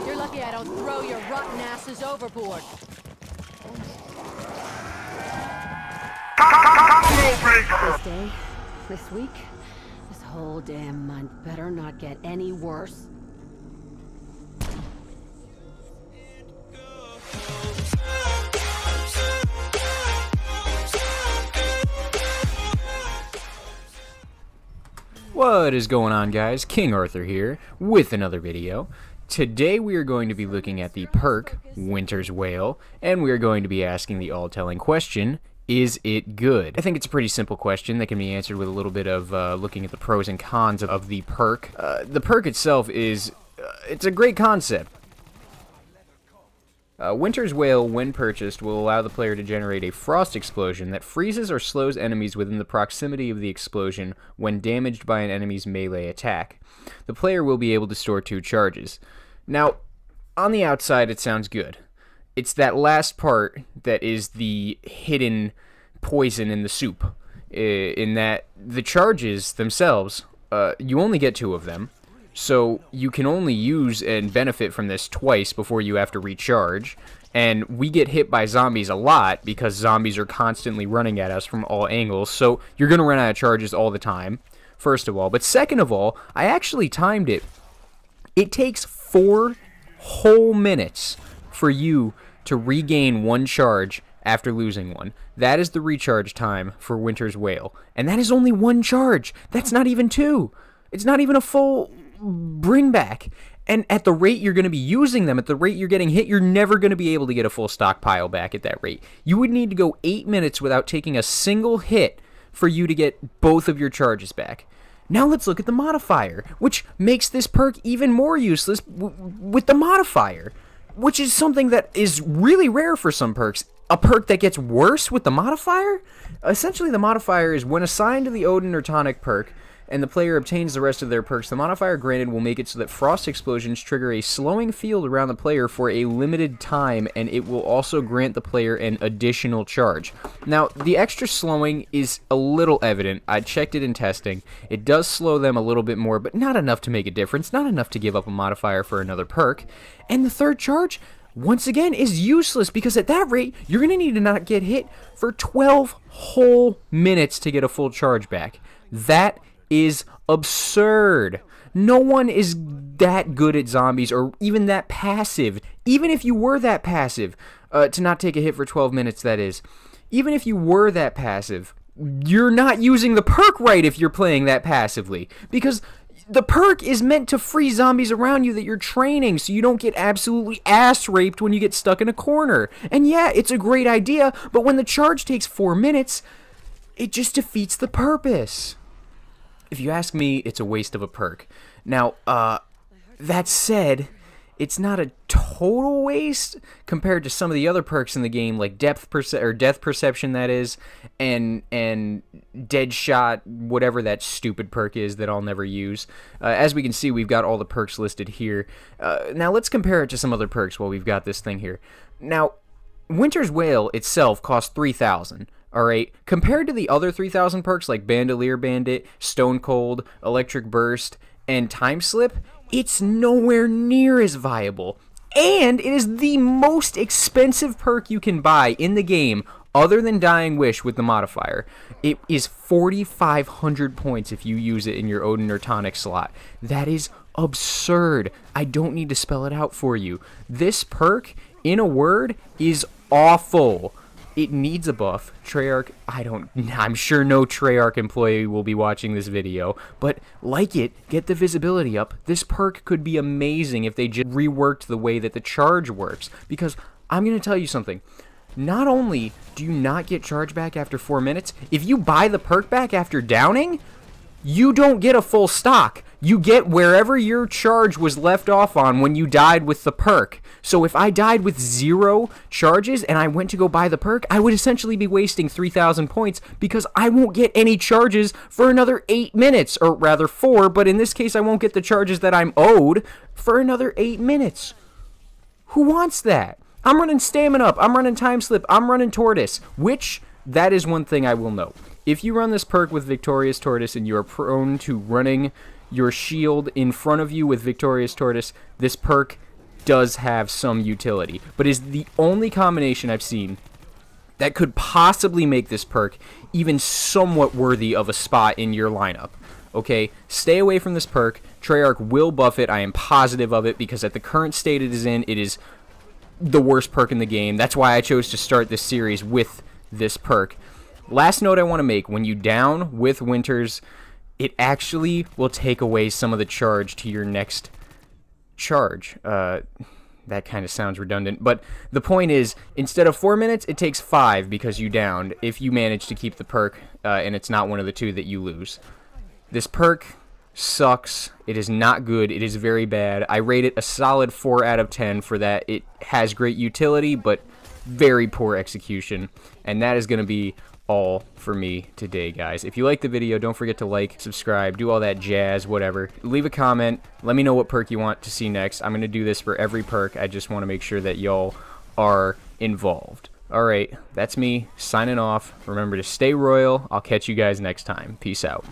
You're lucky I don't throw your rotten asses overboard. This day, this week, this whole damn month better not get any worse. What is going on, guys? King Arthur here with another video. Today we are going to be looking at the perk Winter's Wail, and we are going to be asking the all-telling question, is it good? I think it's a pretty simple question that can be answered with a little bit of looking at the pros and cons of the perk. The perk itself is, it's a great concept. Winter's Wail, when purchased, will allow the player to generate a frost explosion that freezes or slows enemies within the proximity of the explosion when damaged by an enemy's melee attack. The player will be able to store 2 charges. Now, on the outside, it sounds good. It's that last part that is the hidden poison in the soup, in that the charges themselves, you only get 2 of them. So you can only use and benefit from this twice before you have to recharge, and we get hit by zombies a lot because zombies are constantly running at us from all angles, so you're going to run out of charges all the time, first of all. But second of all, I actually timed it. It takes 4 whole minutes for you to regain 1 charge after losing one. That is the recharge time for Winter's Wail, and that is only 1 charge. That's not even 2. It's not even a full bring back. And at the rate you're going to be using them, at the rate you're getting hit, you're never going to be able to get a full stockpile back at that rate. You would need to go 8 minutes without taking a single hit for you to get both of your charges back. Now let's look at the modifier, which makes this perk even more useless with the modifier, which is something that is really rare for some perks. A perk that gets worse with the modifier? Essentially, the modifier is when assigned to the Odin or Tonic perk, and the player obtains the rest of their perks, the modifier granted will make it so that frost explosions trigger a slowing field around the player for a limited time, and it will also grant the player an additional charge. Now, the extra slowing is a little evident. I checked it in testing. It does slow them a little bit more, but not enough to make a difference, not enough to give up a modifier for another perk. And the third charge, once again, is useless, because at that rate, you're going to need to not get hit for 12 whole minutes to get a full charge back. That is absurd. No one is that good at zombies or even that passive. Even if you were that passive, to not take a hit for 12 minutes, that is. Even if you were that passive, you're not using the perk right if you're playing that passively. Because the perk is meant to free zombies around you that you're training so you don't get absolutely ass raped when you get stuck in a corner. And yeah, it's a great idea, but when the charge takes 4 minutes, it just defeats the purpose. If you ask me, it's a waste of a perk. Now, that said, it's not a total waste compared to some of the other perks in the game, like death perception, that is, and dead shot, whatever that stupid perk is that I'll never use. As we can see, we've got all the perks listed here. Now, let's compare it to some other perks while we've got this thing here. Now, Winter's Wail itself costs 3,000. Alright, compared to the other 3,000 perks like Bandolier Bandit, Stone Cold, Electric Burst, and Time Slip, it's nowhere near as viable. And it is the most expensive perk you can buy in the game other than Dying Wish with the modifier. It is 4,500 points if you use it in your Odin or Tonic slot. That is absurd. I don't need to spell it out for you. This perk, in a word, is awful. It needs a buff. Treyarch, I'm sure no Treyarch employee will be watching this video, but like it, get the visibility up. This perk could be amazing if they just reworked the way that the charge works, because I'm going to tell you something. Not only do you not get charge back after 4 minutes, if you buy the perk back after downing, you don't get a full stock. You get wherever your charge was left off on when you died with the perk. So if I died with 0 charges and I went to go buy the perk, I would essentially be wasting 3,000 points because I won't get any charges for another 8 minutes, or rather 4, but in this case I won't get the charges that I'm owed for another 8 minutes. Who wants that? I'm running Stamina Up, I'm running Time Slip, I'm running Tortoise, which, that is one thing I will note. If you run this perk with Victorious Tortoise and you are prone to running your shield in front of you with Victorious Tortoise, this perk does have some utility, but is the only combination I've seen that could possibly make this perk even somewhat worthy of a spot in your lineup. Okay, stay away from this perk. Treyarch will buff it, I am positive of it, because at the current state it is in, it is the worst perk in the game. That's why I chose to start this series with this perk. Last note I want to make, when you down with Winters, it actually will take away some of the charge to your next charge. That kind of sounds redundant, but the point is, instead of 4 minutes, it takes 5 because you downed, if you manage to keep the perk, and it's not one of the two that you lose. This perk sucks. It is not good. It is very bad. I rate it a solid 4 out of 10 for that. It has great utility, but very poor execution, and that is going to be all for me today, guys. If you like the video, don't forget to like, subscribe, do all that jazz, whatever. Leave a comment. Let me know what perk you want to see next. I'm going to do this for every perk. I just want to make sure that y'all are involved. Alright, that's me signing off. Remember to stay royal. I'll catch you guys next time. Peace out.